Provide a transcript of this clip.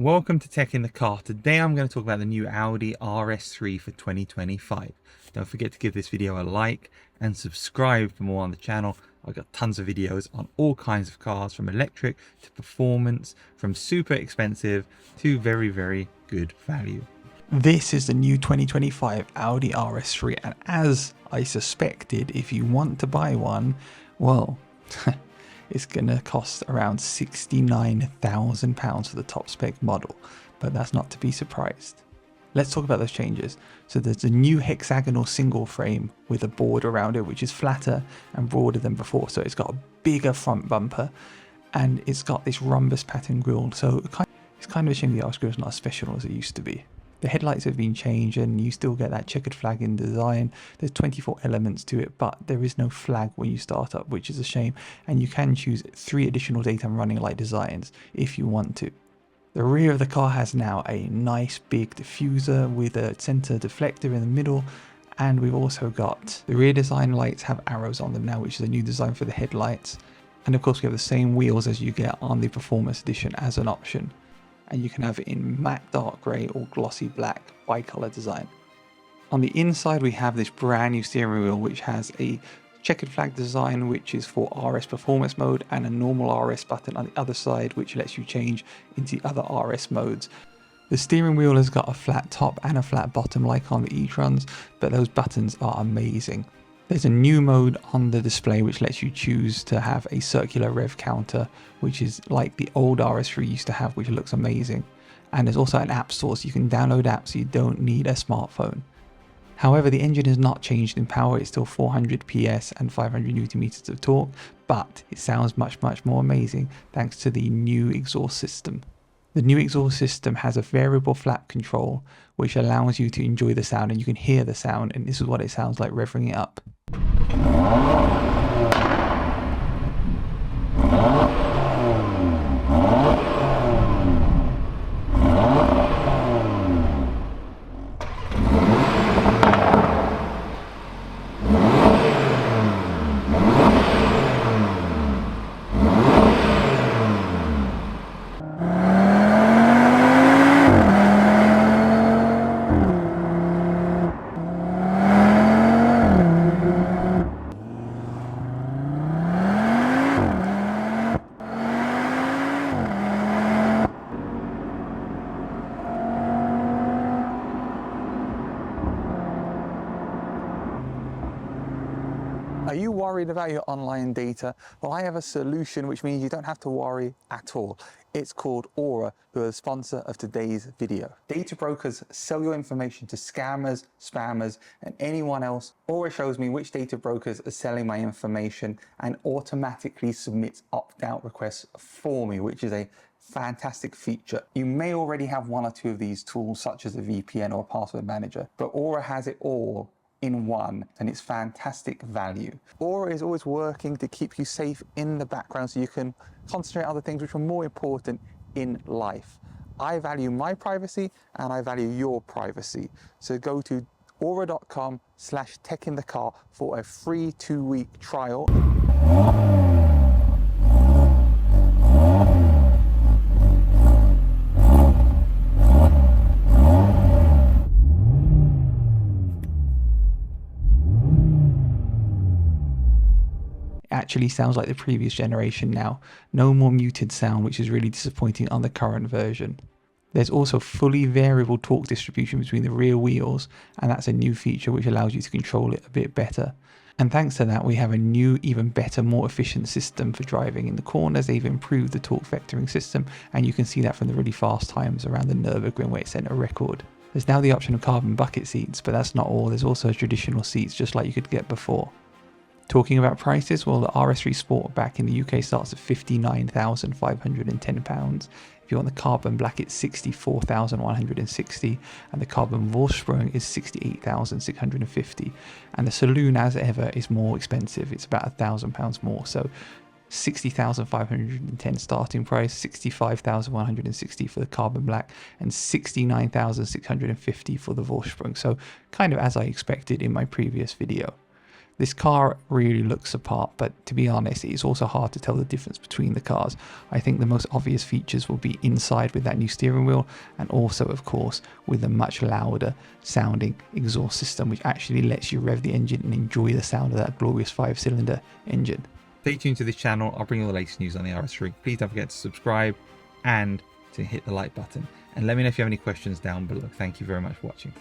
welcome to Tech in the Car. Today I'm going to talk about the new Audi RS3 for 2025. Don't forget to give this video a like and subscribe for more on the channel. I've got tons of videos on all kinds of cars, from electric to performance, from super expensive to very, very good value. This is the new 2025 Audi RS3, and as I suspected, if you want to buy one, well, it's going to cost around £69,000 for the top spec model, but that's not to be surprised. Let's talk about those changes. So there's a new hexagonal single frame with a board around it, which is flatter and broader than before. So it's got a bigger front bumper and it's got this rhombus pattern grille. So it's kind of a shame the RS grille is not as special as it used to be. The headlights have been changed and you still get that checkered flag in design. There's 24 elements to it, but there is no flag when you start up, which is a shame. And you can choose 3 additional daytime running light designs if you want to. The rear of the car has now a nice big diffuser with a center deflector in the middle. And we've also got the rear design lights have arrows on them now, which is a new design for the headlights. And of course we have the same wheels as you get on the Performance Edition as an option. And you can have it in matte dark grey or glossy black bicolor design. On the inside we have this brand new steering wheel which has a checkered flag design which is for RS performance mode, and a normal RS button on the other side which lets you change into other RS modes. The steering wheel has got a flat top and a flat bottom like on the e-trons, but those buttons are amazing. There's a new mode on the display which lets you choose to have a circular rev counter, which is like the old RS3 used to have, which looks amazing. And there's also an app store, so you can download apps so you don't need a smartphone. However, the engine has not changed in power. It's still 400 PS and 500 Nm of torque, but it sounds much more amazing thanks to the new exhaust system. The new exhaust system has a variable flap control which allows you to enjoy the sound, and you can hear the sound, and this is what it sounds like revving it up. Are you worried about your online data? Well, I have a solution which means you don't have to worry at all. It's called Aura, who are the sponsor of today's video. Data brokers sell your information to scammers, spammers, and anyone else. Aura shows me which data brokers are selling my information and automatically submits opt-out requests for me, which is a fantastic feature. You may already have 1 or 2 of these tools, such as a VPN or a password manager, but Aura has it all in one, and it's fantastic value. Aura is always working to keep you safe in the background so you can concentrate on other things which are more important in life. I value my privacy and I value your privacy. So go to aura.com/techinthecar for a free 2-week trial. Actually sounds like the previous generation now. No more muted sound, which is really disappointing on the current version. There's also fully variable torque distribution between the rear wheels, and that's a new feature which allows you to control it a bit better. And thanks to that, we have a new, even better, more efficient system for driving in the corners. They've improved the torque vectoring system, and you can see that from the really fast times around the Nürburgring where it set a record. There's now the option of carbon bucket seats, but that's not all. There's also traditional seats just like you could get before. Talking about prices, well, the RS3 Sportback in the UK starts at £59,510. If you want the carbon black, it's £64,160, and the carbon Vorsprung is £68,650. And the saloon, as ever, is more expensive. It's about £1,000 more. So £60,510 starting price, £65,160 for the carbon black, and £69,650 for the Vorsprung. So kind of as I expected in my previous video. This car really looks apart, but to be honest, it's also hard to tell the difference between the cars. I think the most obvious features will be inside with that new steering wheel, and also, of course, with a much louder sounding exhaust system, which actually lets you rev the engine and enjoy the sound of that glorious 5-cylinder engine. Stay tuned to this channel. I'll bring you all the latest news on the RS3. Please don't forget to subscribe and to hit the like button. And let me know if you have any questions down below. Thank you very much for watching.